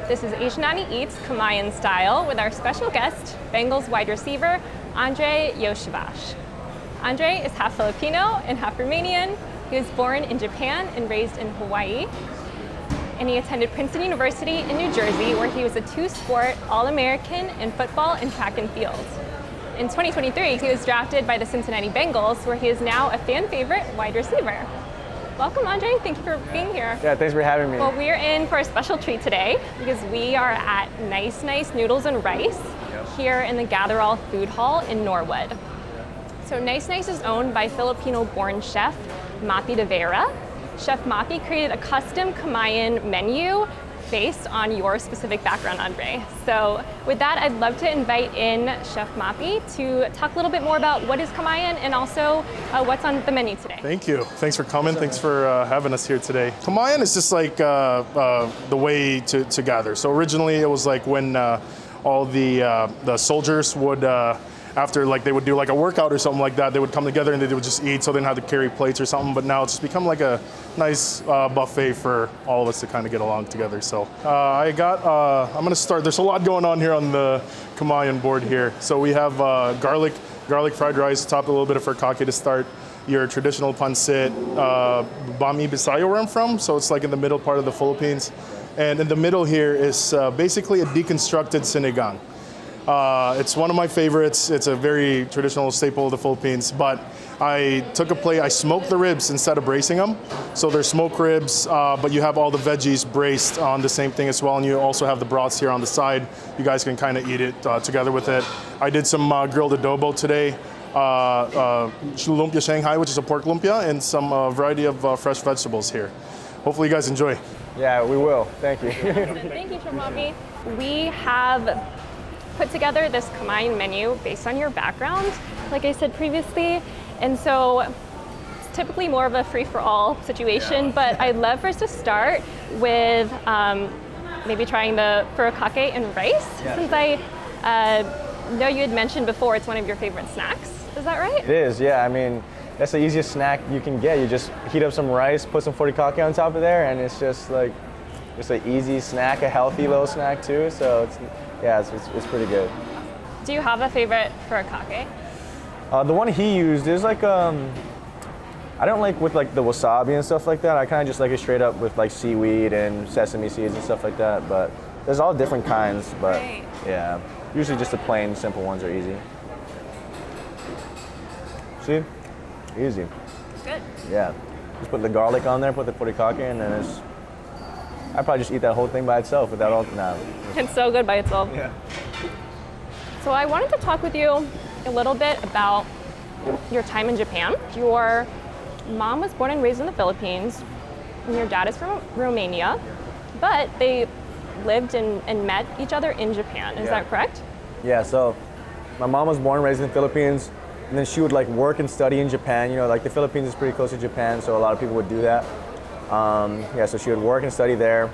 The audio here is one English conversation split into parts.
This is Asianati Eats Kamayan style with our special guest, Bengals wide receiver, Andrei Iosivas. Andrei is half Filipino and half Romanian. He was born in Japan and raised in Hawaii. And he attended Princeton University in New Jersey, where he was a two-sport All-American in football and track and field. In 2023, he was drafted by the Cincinnati Bengals, where he is now a fan favorite wide receiver. Welcome, Andrei. Thank you for being here. Yeah, thanks for having me. Well, we're in for a special treat today because we are at Nice Noodles and Rice here in the Gatherall Food Hall in Norwood. So Nice is owned by Filipino-born chef Mapi de Vera. Chef Mapi created a custom Kamayan menu based on your specific background, Andrei. So with that, I'd love to invite in Chef Mapi to talk a little bit more about what is Kamayan and also what's on the menu today. Thank you. Thanks for coming. Thanks for having us here today. Kamayan is just like the way to gather. So originally it was like when all the soldiers would, after like they would do like a workout or something like that, they would come together and they would just eat, so they didn't have to carry plates or something. But now it's just become like a nice buffet for all of us to kind of get along together. So I'm gonna start. There's a lot going on here on the Kamayan board here. So we have garlic fried rice, topped with a little bit of furikake to start. Your traditional pancit, Bami Bisayo, where I'm from. So it's like in the middle part of the Philippines. And in the middle here is basically a deconstructed sinigang. It's one of my favorites. It's a very traditional staple of the Philippines, but I took a plate, I smoked the ribs instead of bracing them. So they're smoked ribs, but you have all the veggies braced on the same thing as well, and you also have the broths here on the side. You guys can kind of eat it together with it. I did some grilled adobo today, lumpia Shanghai, which is a pork lumpia, and some variety of fresh vegetables here. Hopefully you guys enjoy. Yeah, we will. Thank you. Thank you, Chef Mapi. We have put together this Kamayan menu based on your background, like I said previously. And so it's typically more of a free-for-all situation, but I'd love for us to start with maybe trying the furikake and rice, since I know you had mentioned before it's one of your favorite snacks. Is that right? It is, yeah. I mean, that's the easiest snack you can get. You just heat up some rice, put some furikake on top of there, and it's just like, it's an easy snack, a healthy little snack too. So it's pretty good. Do you have a favorite furikake? The one he used is like, I don't like with like the wasabi and stuff like that. I kind of just like it straight up with like seaweed and sesame seeds and stuff like that. But there's all different kinds, but yeah, usually just the plain, simple ones are easy. See? Easy. Good. Yeah. Just put the garlic on there, put the furikake, and then I'd probably just eat that whole thing by itself without all, nah. It's so good by itself. Yeah. So I wanted to talk with you a little bit about your time in Japan. Your mom was born and raised in the Philippines, and your dad is from Romania, but they lived and met each other in Japan. Is that correct? Yeah, so my mom was born and raised in the Philippines, and then she would like work and study in Japan. You know, like the Philippines is pretty close to Japan, so a lot of people would do that. So she would work and study there.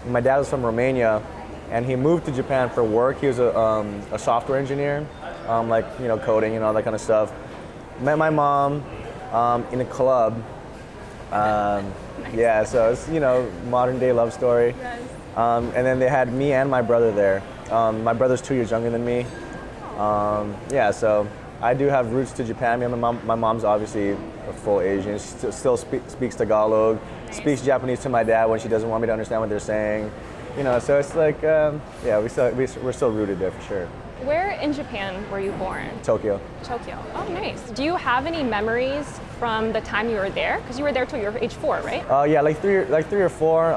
My dad was from Romania, and he moved to Japan for work. He was a software engineer, like, you know, coding and all that kind of stuff. Met my mom in a club. Yeah, so it's, you know, modern day love story. And then they had me and my brother there. My brother's 2 years younger than me. So I do have roots to Japan. I mean, my mom's obviously a full Asian. She still speaks Tagalog, speaks Japanese to my dad when she doesn't want me to understand what they're saying. You know, so it's like, we're still rooted there for sure. Where in Japan were you born? Tokyo. Tokyo. Oh, nice. Do you have any memories from the time you were there? Because you were there till you were age 4, right? Like three or four.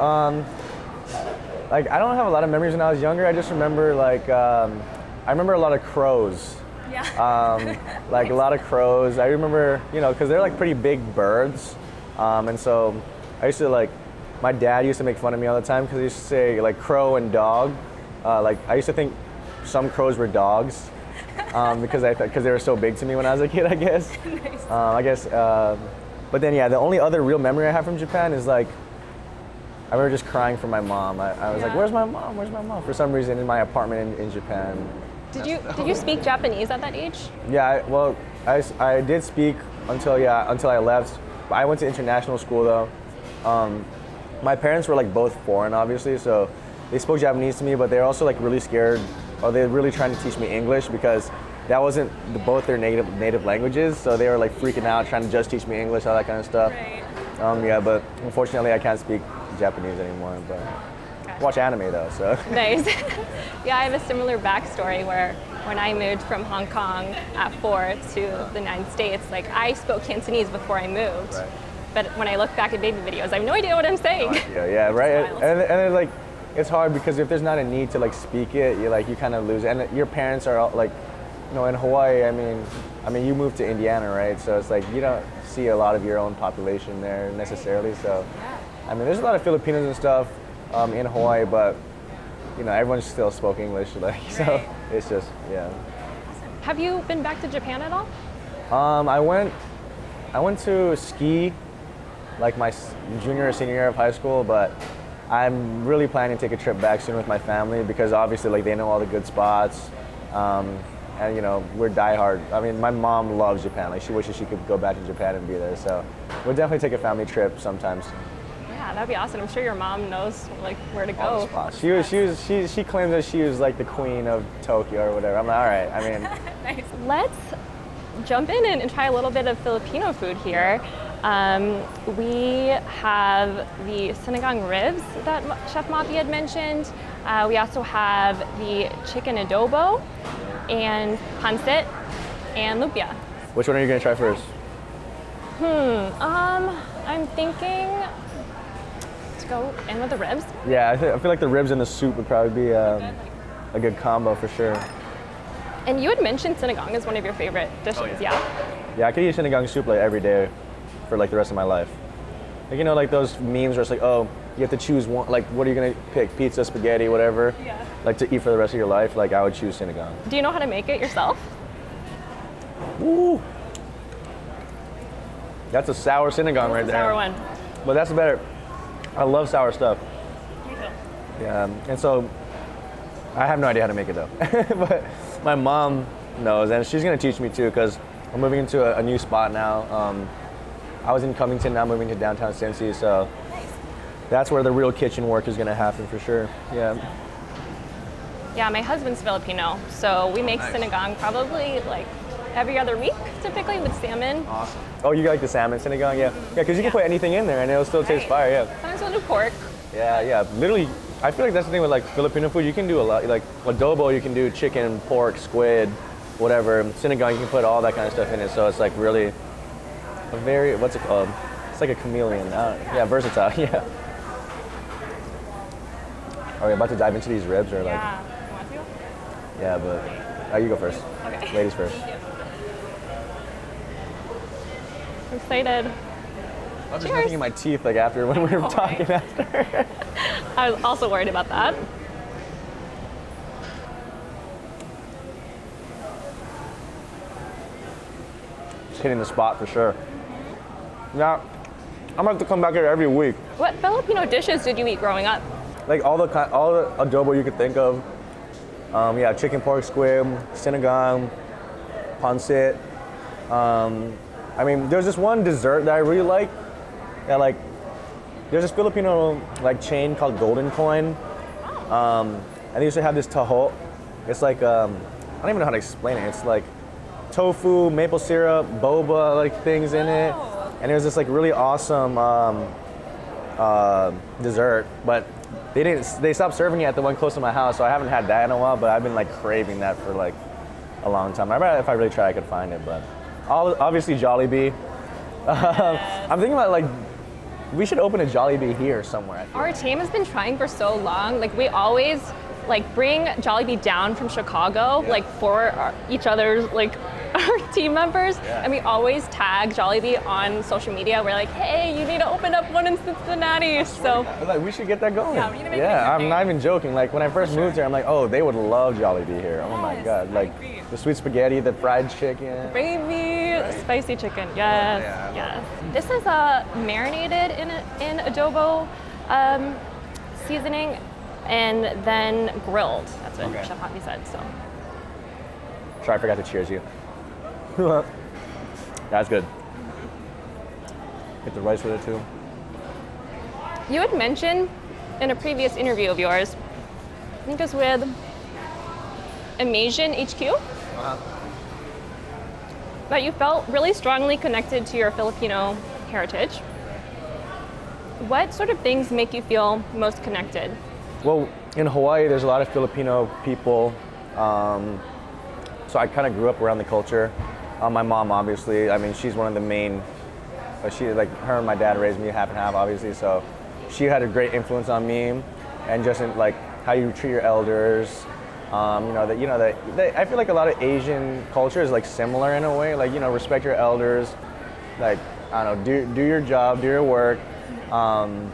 Like I don't have a lot of memories when I was younger. I just remember I remember a lot of crows. Yeah. Like a lot of crows. I remember, you know, because they're like pretty big birds. And so I used to my dad used to make fun of me all the time because he used to say like crow and dog. Like I used to think some crows were dogs because they were so big to me when I was a kid, I guess. Nice. But then the only other real memory I have from Japan is like, I remember just crying for my mom. I was like, where's my mom? Where's my mom? For some reason in my apartment in Japan. Did you speak Japanese at that age? Yeah, I did speak until I left. I went to international school though. My parents were like both foreign, obviously, so they spoke Japanese to me, but they're also like really scared, or they're really trying to teach me English because that wasn't both their native languages. So they were like freaking out, trying to just teach me English, all that kind of stuff. Right. Yeah, but unfortunately, I can't speak Japanese anymore. But watch anime though, so. Nice. Yeah, I have a similar backstory where when I moved from Hong Kong at 4 to the United States, like I spoke Cantonese before I moved. Right. But when I look back at baby videos, I have no idea what I'm saying. Yeah, right. It's And then, like, it's hard because if there's not a need to like speak it, you kind of lose it. And your parents are all, like, in Hawaii. I mean, you moved to Indiana, right? So it's like you don't see a lot of your own population there necessarily. So, I mean, there's a lot of Filipinos and stuff in Hawaii, but everyone still spoke English, like so. It's just Have you been back to Japan at all? I went to ski like my junior or senior year of high school, but I'm really planning to take a trip back soon with my family because obviously like they know all the good spots, and we're diehard. I mean, my mom loves Japan. Like she wishes she could go back to Japan and be there. So we'll definitely take a family trip sometime soon. Yeah, that'd be awesome. I'm sure your mom knows like where to All go. the spots. She claimed that she was like the queen of Tokyo or whatever. I'm like, all right. I mean, Nice. Let's jump in and try a little bit of Filipino food here. We have the sinigang ribs that Chef Mapi had mentioned. We also have the chicken adobo and pancit and lumpia. which one are you gonna try first? I'm thinking to go in with the ribs. Yeah, I feel like the ribs and the soup would probably be a good combo for sure. And you had mentioned sinigang as one of your favorite dishes, yeah? Yeah, I could eat sinigang soup like every day for like the rest of my life. Like like those memes where it's like, oh, you have to choose one. Like, what are you gonna pick? Pizza, spaghetti, whatever. Yeah. Like to eat for the rest of your life. Like I would choose sinigang. Do you know how to make it yourself? Ooh, that's a sour sinigang right It's a there. sour one. But that's better. I love sour stuff. Me too. Yeah, and so I have no idea how to make it though. But my mom knows, and she's gonna teach me too, because I'm moving into a new spot now. I was in Covington, now moving to downtown Cincy, so that's where the real kitchen work is gonna happen for sure. Yeah. Yeah, my husband's Filipino, so we make sinigang probably like every other week, typically with salmon. Awesome. Oh, you like the salmon sinigang? Yeah. Yeah, because you can put anything in there and it'll still taste fire. Yeah. Sometimes we'll do pork. Yeah. Literally, I feel like that's the thing with like Filipino food. You can do a lot. Like adobo, you can do chicken, pork, squid, whatever. Sinigang, you can put all that kind of stuff in it. So it's like really a very, what's it called? It's like a chameleon. Yeah, versatile. Yeah. Are we about to dive into these ribs or like? Yeah. You want to? Yeah, but you go first. Okay. Ladies first. I'm excited. There's nothing in my teeth like after when we were talking after. I was also worried about that. Just hitting the spot for sure. Now, I'm gonna have to come back here every week. What Filipino dishes did you eat growing up? Like all the adobo you could think of. Yeah, chicken, pork, squid, sinigang, pancit. I mean, there's this one dessert that I really like. Yeah, like there's this Filipino like chain called Golden Coin, and they used to have this taho. It's like I don't even know how to explain it. It's like tofu, maple syrup, boba like things in it, and there's this like really awesome dessert, but they stopped serving it at the one close to my house, so I haven't had that in a while. But I've been like craving that for like a long time. I bet if I really try, I could find it, but. Obviously Jollibee. I'm thinking about like we should open a Jollibee here somewhere. I feel Our like. team has been trying for so long. Like we always like bring Jollibee down from Chicago, like for each other's like our team members, and we always tag Jollibee on social media. We're like, hey, you need to open up one in Cincinnati. So Like we should get that going. Yeah, we need to make it a good I'm thing. not even joking. Like when I first moved here, I'm like, oh, they would love Jollibee here. Oh my Yes, god, I like agree. the sweet spaghetti, the fried chicken. gravy, spicy chicken. Yes, yes. This is marinated in adobo seasoning and then grilled. That's what Chef Mapi said. So. Sorry, I forgot to cheers you. That's good. Get the rice with it too. You had mentioned in a previous interview of yours think it was with Amasian HQ. That you felt really strongly connected to your Filipino heritage. What sort of things make you feel most connected? Well, in Hawaii, there's a lot of Filipino people, so I kind of grew up around the culture. My mom, obviously, I mean, she's one of the main. She like her and my dad raised me half and half, obviously. So she had a great influence on me, and just in like how you treat your elders. I feel like a lot of Asian culture is like similar in a way. Like respect your elders. Like I don't know, do your job, do your work, and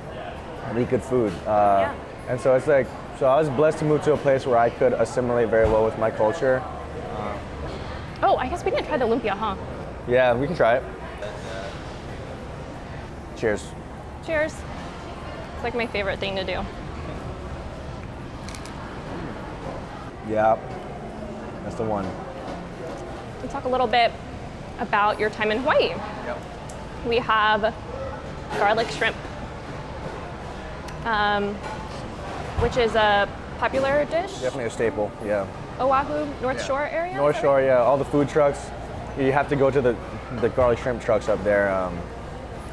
eat good food. And so it's like, so I was blessed to move to a place where I could assimilate very well with my culture. Oh, I guess we didn't try the lumpia, huh? Yeah, we can try it. Cheers. Cheers. It's like my favorite thing to do. Yeah, that's the one. Let's talk a little bit about your time in Hawaii. Yep. We have garlic shrimp, which is a popular dish. Definitely a staple, yeah. Oahu, North Shore area? North Shore, yeah. All the food trucks. You have to go to the garlic shrimp trucks up there.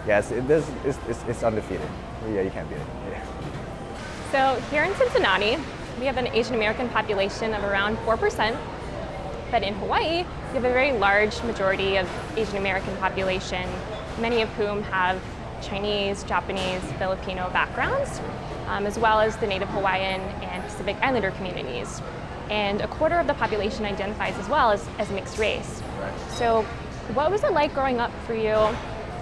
It's undefeated. Yeah, you can't beat it. Yeah. So here in Cincinnati, we have an Asian American population of around 4%, but in Hawaii, we have a very large majority of Asian American population, many of whom have Chinese, Japanese, Filipino backgrounds, as well as the Native Hawaiian and Pacific Islander communities. And a quarter of the population identifies as well as mixed race. Right. So what was it like growing up for you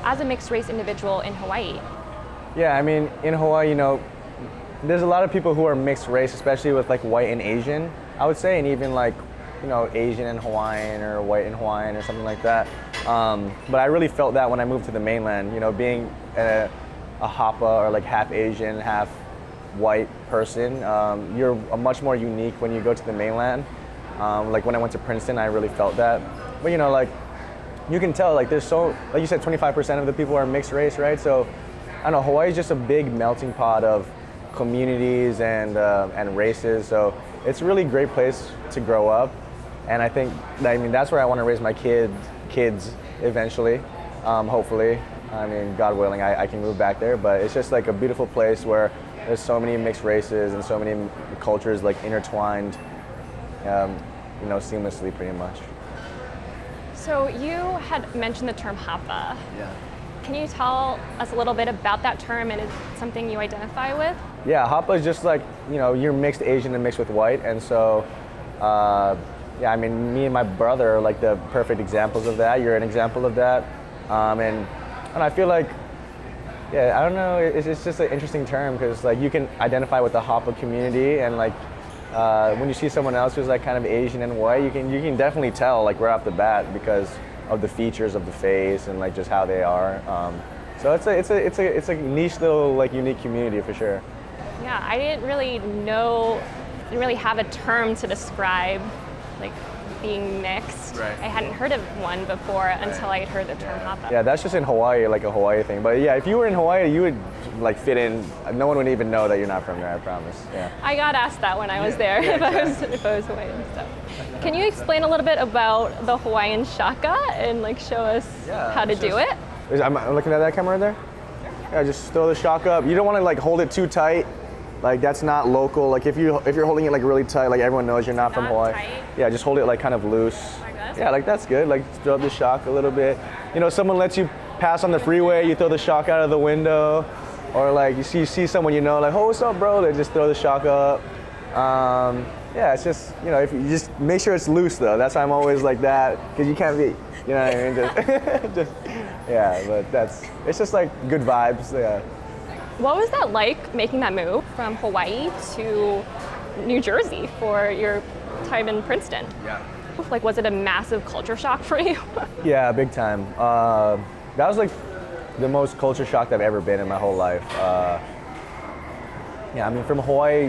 as a mixed race individual in Hawaii? Yeah, I mean, in Hawaii, there's a lot of people who are mixed race, especially with like white and Asian, I would say, and even like, Asian and Hawaiian or white and Hawaiian or something like that. But I really felt that when I moved to the mainland, being a hapa or like half Asian, half white person, you're much more unique when you go to the mainland. Like when I went to Princeton, I really felt that. But like you can tell, like there's like you said, 25% of the people are mixed race, right? So I don't know, Hawaii is just a big melting pot of communities and races. So it's a really great place to grow up. And I think, that's where I want to raise my kids eventually, hopefully. God willing, I can move back there. But it's just like a beautiful place where there's so many mixed races and so many cultures like intertwined, seamlessly pretty much. So you had mentioned the term hapa. Yeah. Can you tell us a little bit about that term, and is it something you identify with? Yeah, hapa is just like, you're mixed Asian and mixed with white. And so, me and my brother are like the perfect examples of that. You're an example of that. And I feel like, I don't know, it's just an interesting term because like you can identify with the hapa community, and like when you see someone else who's like kind of Asian and white, you can definitely tell like right off the bat because of the features of the face and like just how they are. So it's a niche little like unique community for sure. Yeah, I didn't really have a term to describe like being mixed. Right. I hadn't heard of one before until I had heard the term hapa. Yeah, that's just in Hawaii, like a Hawaii thing. But yeah, if you were in Hawaii, you would like fit in. No one would even know that you're not from there, I promise. Yeah. I got asked that when I was there, if I was Hawaiian. So, can you explain a little bit about the Hawaiian shaka and like show us how to do it? I'm looking at that camera right there. Yeah, just throw the shaka up. You don't want to like hold it too tight. Like that's not local. Like if you're holding it like really tight, like everyone knows you're not from Hawaii. Tight. Yeah, just hold it like kind of loose. Like this? Yeah, like that's good. Like throw up the shock a little bit. Someone lets you pass on the freeway, you throw the shock out of the window, or like you see someone like, oh, what's up, bro? They just throw the shock up. It's just if you just make sure it's loose though. That's why I'm always like that because you can't be, what I mean? But it's just like good vibes. Yeah. What was that like making that move from Hawaii to New Jersey for your time in Princeton? Yeah. Like, was it a massive culture shock for you? Yeah, big time. That was like the most culture shocked I've ever been in my whole life. From Hawaii,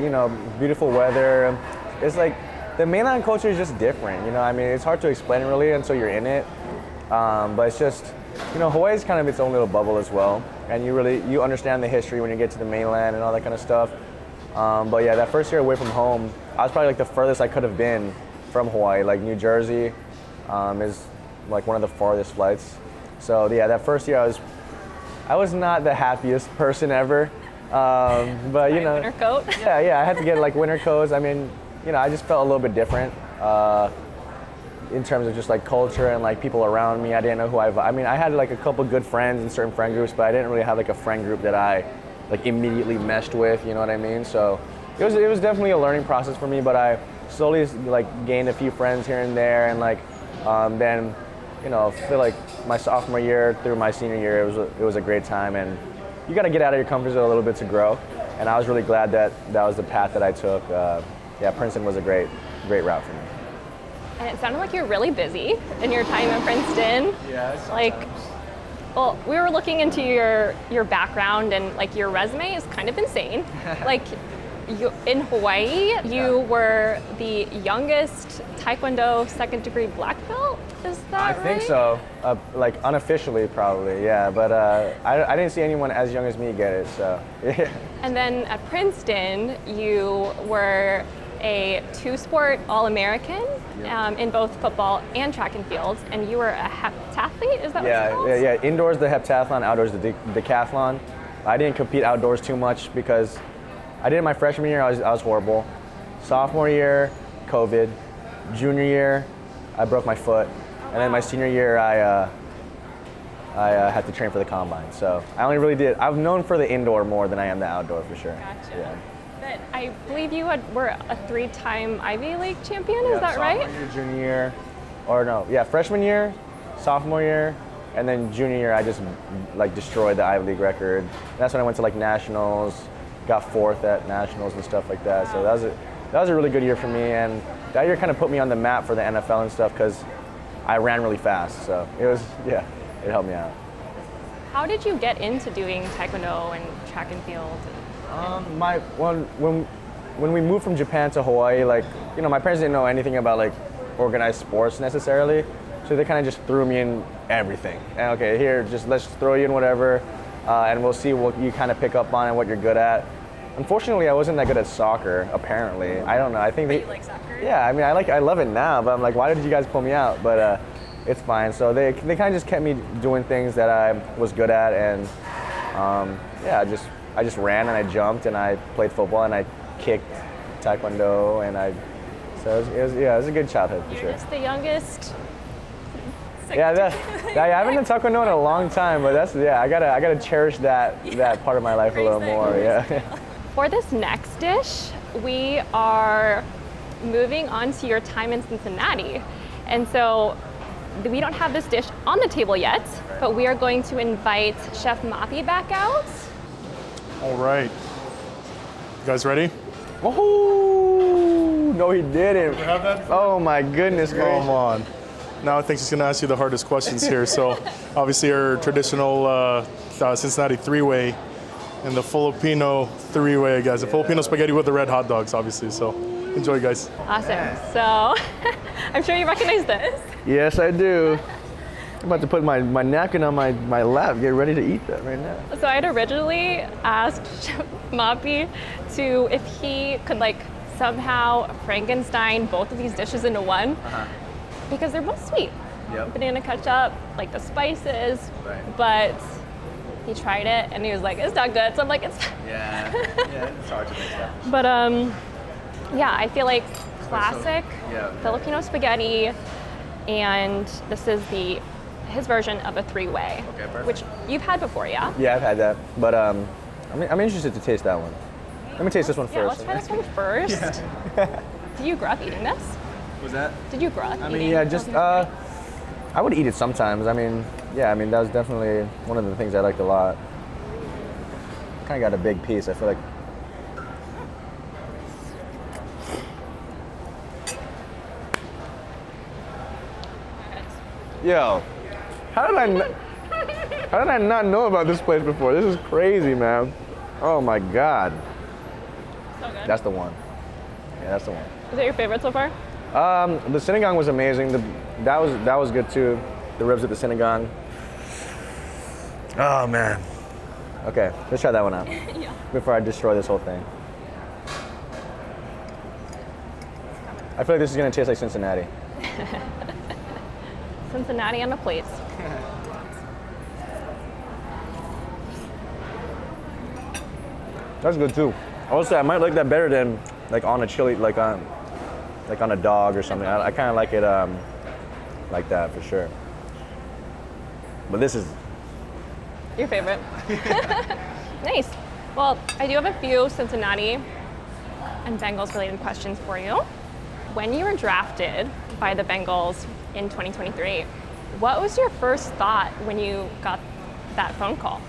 beautiful weather. It's like the mainland culture is just different. It's hard to explain really until you're in it. But it's just, Hawaii is kind of its own little bubble as well. And you understand the history when you get to the mainland and all that kind of stuff. But yeah, that first year away from home, I was probably like the furthest I could have been from Hawaii. Like New Jersey is like one of the farthest flights. So yeah, that first year I was not the happiest person ever. But you know, winter coat. yeah, I had to get like winter coats. I mean, you know, I just felt a little bit different in terms of just like culture and like people around me. I didn't know who I mean, I had like a couple good friends in certain friend groups, but I didn't really have like a friend group that I like immediately meshed with. You know what I mean? So it was definitely a learning process for me. But I slowly like gained a few friends here and there, and like then, you know, I feel like my sophomore year through my senior year, it was a great time, and you got to get out of your comfort zone a little bit to grow. And I was really glad that was the path that I took. Yeah, Princeton was a great route for me. And it sounded like you're really busy in your time in Princeton. Yeah. Like, well, we were looking into your background, and like your resume is kind of insane. Like, in Hawaii, you were the youngest Taekwondo second-degree black belt. Is that right? I think so. Like unofficially, probably. Yeah, but I didn't see anyone as young as me get it. So. Yeah. And then at Princeton, you were a two-sport All-American in both football and track and field, and you were a heptathlete. Is that what it's called? Yeah. Indoors the heptathlon, outdoors the decathlon. I didn't compete outdoors too much because I did it my freshman year. I was horrible. Sophomore year, COVID. Junior year, I broke my foot, and then my senior year, I had to train for the combine. So I only really did. I'm known for the indoor more than I am the outdoor for sure. Gotcha. Yeah. But I believe you were a 3-time Ivy League champion. Is that right? Sophomore year, junior year, or no? Yeah, freshman year, sophomore year, and then junior year, I just like destroyed the Ivy League record. And that's when I went to like nationals, got 4th at nationals and stuff like that. So that was a really good year for me, and that year kind of put me on the map for the NFL and stuff because I ran really fast. So it helped me out. How did you get into doing Taekwondo and track and field? When we moved from Japan to Hawaii, like, you know, my parents didn't know anything about like organized sports necessarily, so they kind of just threw me in everything. And okay, here, let's just throw you in whatever, and we'll see what you kind of pick up on and what you're good at. Unfortunately, I wasn't that good at soccer. Apparently, I don't know. I think you like soccer? Yeah, I mean, I love it now, but I'm like, why did you guys pull me out? But it's fine. So they kind of just kept me doing things that I was good at, and I just ran and I jumped and I played football and I kicked Taekwondo, and so it was a good childhood for sure. You're just the youngest. Yeah, I haven't done Taekwondo in a long time, but I gotta cherish that part of my life a little more. Yeah. For this next dish, we are moving on to your time in Cincinnati. And so we don't have this dish on the table yet, but we are going to invite Chef Mapi back out. All right. You guys ready? Oh, no, he didn't. You have that? Oh my goodness gracious. Come on. Now I think he's going to ask you the hardest questions here. So obviously our traditional Cincinnati three-way and the Filipino three-way, guys. The Filipino spaghetti with the red hot dogs, obviously. So enjoy, guys. Awesome. So I'm sure you recognize this. Yes, I do. I'm about to put my napkin on my lap, get ready to eat that right now. So I had originally asked Chef Mapi if he could like somehow Frankenstein both of these dishes into one, because they're both sweet. Yep. Banana ketchup, like the spices, Right. But he tried it and he was like, it's not good. So I'm like, it's Yeah, it's hard to make that. But yeah, I feel like classic Filipino spaghetti, and this is his version of a three-way, Okay, perfect. which you've had before, yeah? Yeah, I've had that, but I'm interested to taste that one. Let me taste this one Yeah, first. let's try this one first. Did you grow up eating this? Was that? Did you grow up I mean, eating yeah, just Filipino spaghetti? I would eat it sometimes. I mean, that was definitely one of the things I liked a lot. Kind of got a big piece. I feel like. Yo, how did I not know about this place before? This is crazy, man. Oh my God. So good. That's the one. Yeah, that's the one. Is that your favorite so far? The sinigang was amazing. That was good too. The ribs at the sinigang. Oh man. Okay, let's try that one out. Yeah. Before I destroy this whole thing. I feel like this is gonna taste like Cincinnati. Cincinnati on the plates. That's good too. I would say I might like that better than like on a chili, like on a dog or something. I kind of like it like that for sure. But this is Your favorite. Nice. Well, I do have a few Cincinnati and Bengals related questions for you. When you were drafted by the Bengals in 2023, what was your first thought when you got that phone call?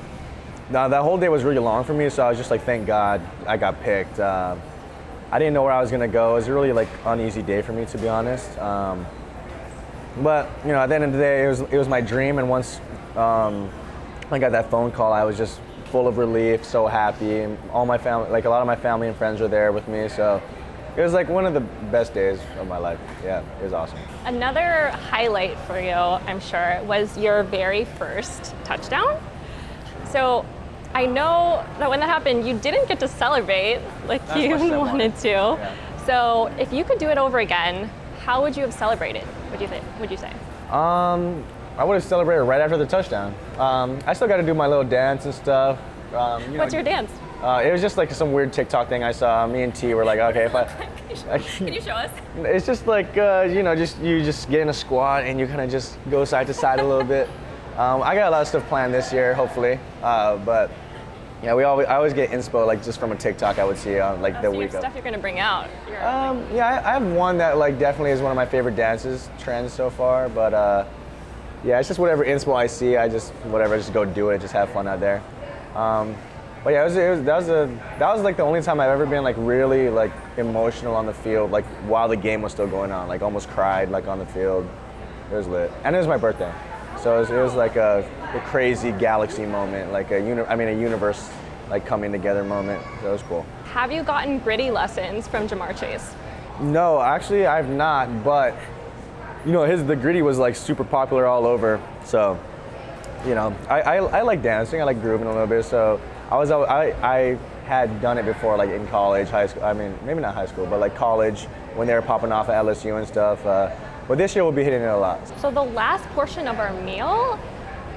now that whole day was really long for me, so I was just like, thank God I got picked. I didn't know where I was gonna go. It was a really like uneasy day for me, to be honest. But you know, at the end of the day, it was my dream, and once I got that phone call, I was just full of relief, so happy. And all my family, like a lot of my family and friends were there with me, so it was like one of the best days of my life. Yeah, it was awesome. Another highlight for you, I'm sure, was your very first touchdown. So I know that when that happened, you didn't get to celebrate like you wanted to. Yeah. So if you could do it over again, how would you have celebrated, would you say? I would have celebrated right after the touchdown. I still got to do my little dance and stuff. What's your dance? It was just like some weird TikTok thing I saw. Me and T were like, okay, if I. Can you show us? It's just like you just get in a squat and you kind of just go side to side a little bit. I got a lot of stuff planned this year, hopefully. But yeah, I always get inspo like just from a TikTok I would see on like the So week your of. stuff you're gonna bring out. Yeah, I have one that like definitely is one of my favorite dances trends so far. But yeah, it's just whatever inspo I see, I just go do it, just have fun out there. But yeah, that was like the only time I've ever been like really like emotional on the field, like while the game was still going on, like almost cried like on the field. It was lit, and it was my birthday, so it was like a crazy galaxy moment, like a universe like coming together moment. That was cool. Have you gotten gritty lessons from Jamar Chase? No, actually I've not, but you know the gritty was like super popular all over, so you know I like dancing, I like grooving a little bit, so I had done it before, like in college, high school. I mean, maybe not high school, but like college when they were popping off at LSU and stuff. But this year we'll be hitting it a lot. So the last portion of our meal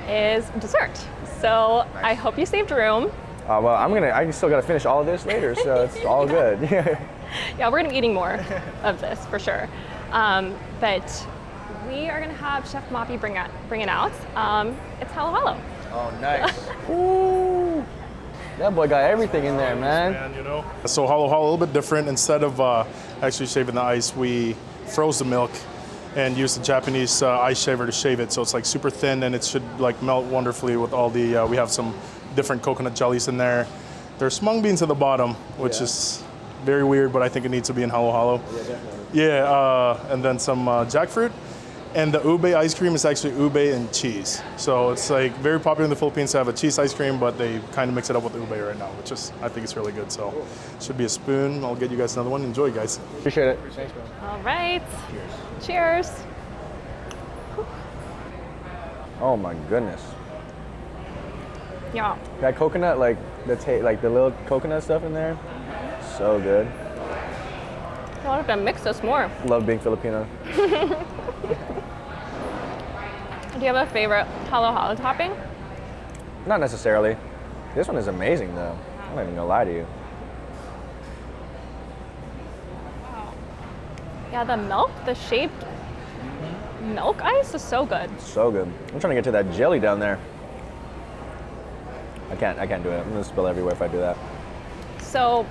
is dessert. So Nice. I hope you saved room. Well, I still gotta finish all of this later, so it's all good. Yeah, we're gonna be eating more of this for sure. But we are gonna have Chef Mapi bring it out. It's halo halo. Oh, nice. Ooh. That boy got everything in there, man. You know? So halo halo, a little bit different. Instead of actually shaving the ice, we froze the milk and used the Japanese ice shaver to shave it. So it's like super thin, and it should like melt wonderfully with all the, we have some different coconut jellies in there. There's mung beans at the bottom, which is very weird, but I think it needs to be in halo halo. Yeah, definitely. Yeah, and then some jackfruit. And the ube ice cream is actually ube and cheese. So it's like very popular in the Philippines to have a cheese ice cream, but they kind of mix it up with ube right now, which is, I think it's really good. So should be a spoon. I'll get you guys another one. Enjoy, guys. Appreciate it. Thanks, man. All right. Cheers. Oh my goodness. Yeah. That coconut, like the little coconut stuff in there, so good. I want to mix this more. Love being Filipino. Do you have a favorite halo halo topping? Not necessarily. This one is amazing though. I'm not even gonna lie to you. Yeah, the milk, the shaved milk ice is so good. So good. I'm trying to get to that jelly down there. I can't do it. I'm gonna spill everywhere if I do that. So,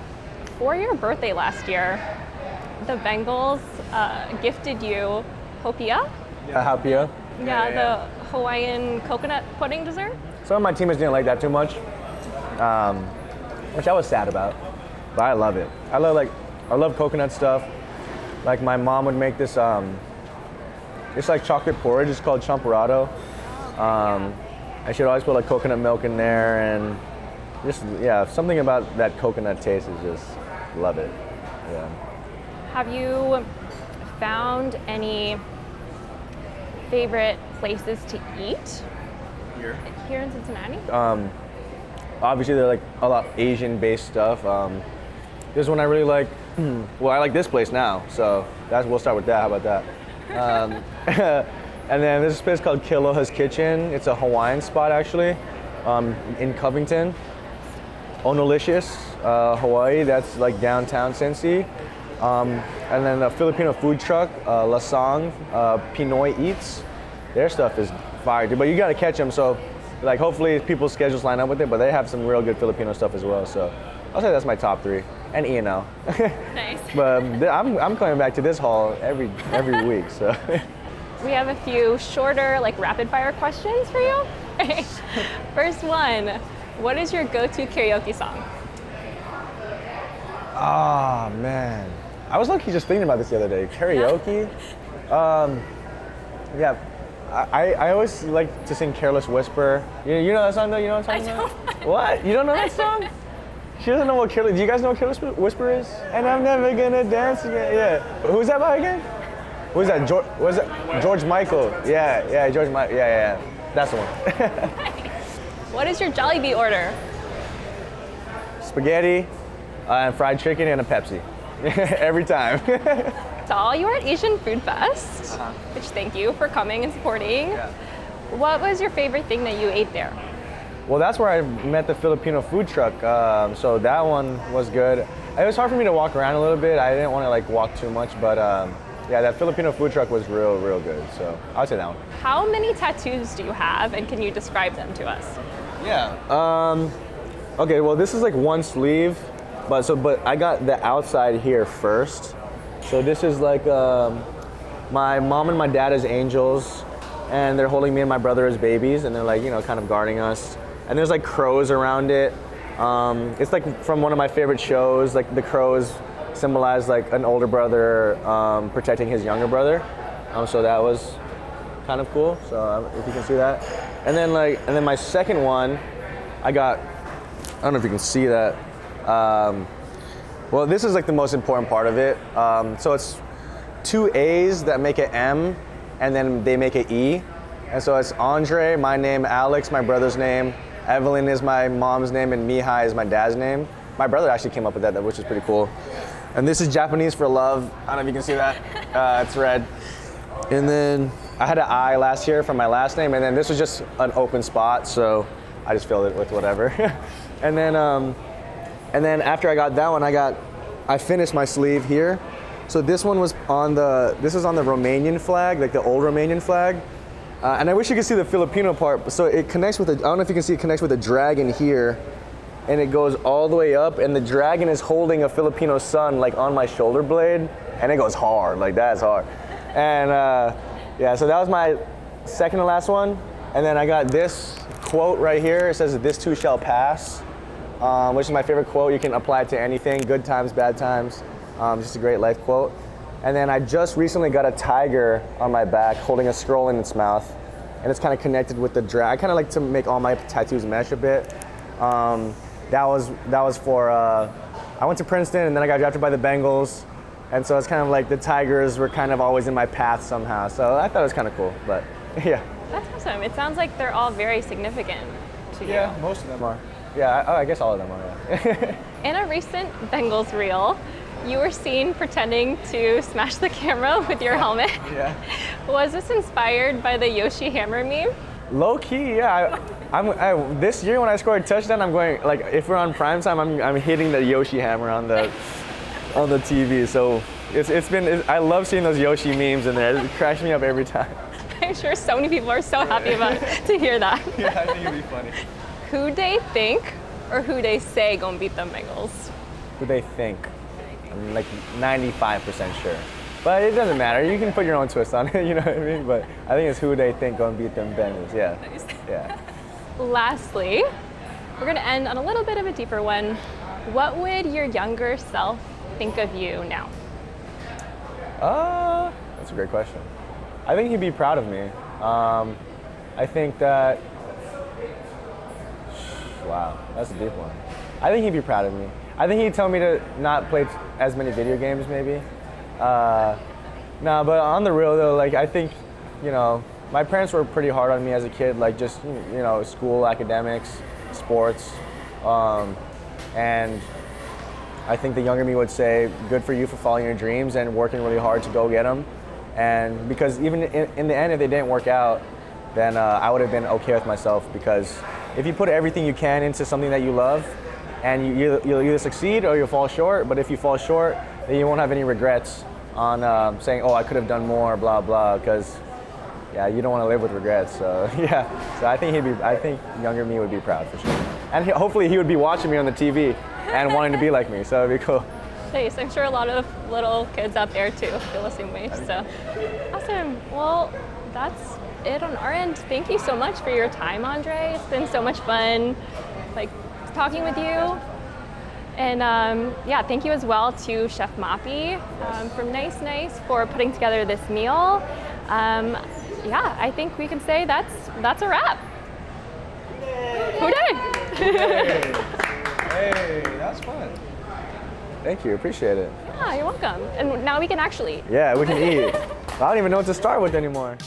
for your birthday last year, the Bengals gifted you hopia. Hapia. Yeah, the Hawaiian coconut pudding dessert. Some of my teammates didn't like that too much, which I was sad about, but I love it. I love coconut stuff. Like my mom would make this, it's like chocolate porridge. It's called champorado. And she'd always put like coconut milk in there, and just something about that coconut taste is just love it. Yeah. Have you found any favorite places to eat here in Cincinnati? Obviously, they're like a lot Asian-based stuff. There's one I really like. Well, I like this place now, so we'll start with that. How about that? And then there's this place called Kiloha's Kitchen. It's a Hawaiian spot actually, in Covington. Onolicious, Hawaii. That's like downtown Cincy. And then the Filipino food truck, Lasang, Pinoy Eats. Their stuff is fire, dude. But you gotta catch them. So, like, hopefully people's schedules line up with it. But they have some real good Filipino stuff as well. So, I'll say that's my top 3. And E&O. Nice. But I'm coming back to this hall every week. So. We have a few shorter, like rapid fire questions for you. First one, what is your go-to karaoke song? Ah, man. I was lucky just thinking about this the other day. Karaoke? Yeah. I always like to sing Careless Whisper. You know that song though? You know what I'm talking about? What? You don't know that song? She doesn't know what Careless... Do you guys know what Careless Whisper is? And I'm never gonna dance again. Yeah. Who's that by again? Who's that? George Michael. Yeah, George Michael. Yeah. That's the one. What is your Jollibee order? Spaghetti, and fried chicken, and a Pepsi. Every time. Saw you were at Asian Food Fest, which thank you for coming and supporting. Yeah. What was your favorite thing that you ate there? Well, that's where I met the Filipino food truck. So that one was good. It was hard for me to walk around a little bit. I didn't want to like walk too much, but yeah, that Filipino food truck was real good. So I would say that one. How many tattoos do you have, and can you describe them to us? Yeah. Okay. Well, this is like one sleeve, but I got the outside here first. So this is like my mom and my dad as angels, and they're holding me and my brother as babies, and they're like, kind of guarding us. And there's like crows around it. It's like from one of my favorite shows. Like the crows symbolize like an older brother protecting his younger brother. So that was kind of cool. So if you can see that. And then my second one, I don't know if you can see that. Well, this is like the most important part of it. So it's 2 A's that make an M, and then they make an E. And so it's Andrei, my name, Alex, my brother's name, Evelyn is my mom's name, and Mihai is my dad's name. My brother actually came up with that, which is pretty cool. And this is Japanese for love. I don't know if you can see that. It's red. And then I had an I last year for my last name, and then this was just an open spot, so I just filled it with whatever. And then after I got that one, I finished my sleeve here. So this one was on the Romanian flag, like the old Romanian flag. And I wish you could see the Filipino part. So it connects with I don't know if you can see, it connects with a dragon here, and it goes all the way up, and the dragon is holding a Filipino sun like on my shoulder blade, and it goes hard, like that's hard. And yeah, so that was my second to last one. And then I got this quote right here. It says, "This too shall pass," which is my favorite quote. You can apply it to anything, good times, bad times. Just a great life quote. And then I just recently got a tiger on my back holding a scroll in its mouth, and it's kind of connected with the drag. I kind of like to make all my tattoos mesh a bit. That was for, I went to Princeton, and then I got drafted by the Bengals, and so it's kind of like the Tigers were kind of always in my path somehow. So I thought it was kind of cool, but yeah. That's awesome. It sounds like they're all very significant to you. Yeah, most of them are. Yeah, I guess all of them are, yeah. In a recent Bengals reel, you were seen pretending to smash the camera with your helmet. Yeah. Was this inspired by the Yoshi hammer meme? Low key, yeah. This year when I scored a touchdown, I'm going, like, if we're on prime time, I'm hitting the Yoshi hammer on the TV. So I love seeing those Yoshi memes in there. It cracks me up every time. I'm sure so many people are so happy to hear that. Yeah, I think it'd be funny. Who they think or who they say gonna beat the Bengals? Who they think. I'm like 95% sure. But it doesn't matter. You can put your own twist on it, you know what I mean? But I think it's who they think gonna beat them Bengals. Yeah. Nice. Yeah. Lastly, we're gonna end on a little bit of a deeper one. What would your younger self think of you now? That's a great question. I think he'd be proud of me. I think that, wow, that's a deep one. I think he'd be proud of me. I think he'd tell me to not play as many video games, maybe. No, but on the real though, like I think, my parents were pretty hard on me as a kid, like just, school, academics, sports, and I think the younger me would say, good for you for following your dreams and working really hard to go get them. And because even in the end, if they didn't work out, then I would have been okay with myself, because if you put everything you can into something that you love, and you'll either succeed or you'll fall short, but if you fall short, then you won't have any regrets on saying, oh, I could have done more, blah, blah, because yeah, you don't want to live with regrets. So yeah, so I think younger me would be proud for sure. And hopefully he would be watching me on the TV and wanting to be like me, so it'd be cool. Nice. I'm sure a lot of little kids out there too feel the same way. So awesome. Well, that's it on our end. Thank you so much for your time, Andrei. It's been so much fun, like, talking with you. And yeah, thank you as well to Chef Mapi from Nice Nice for putting together this meal. Yeah, I think we can say that's a wrap. Hooday! Hey, that was fun. Thank you, appreciate it. Yeah, you're welcome. And now we can actually eat. Yeah, we can eat. I don't even know what to start with anymore.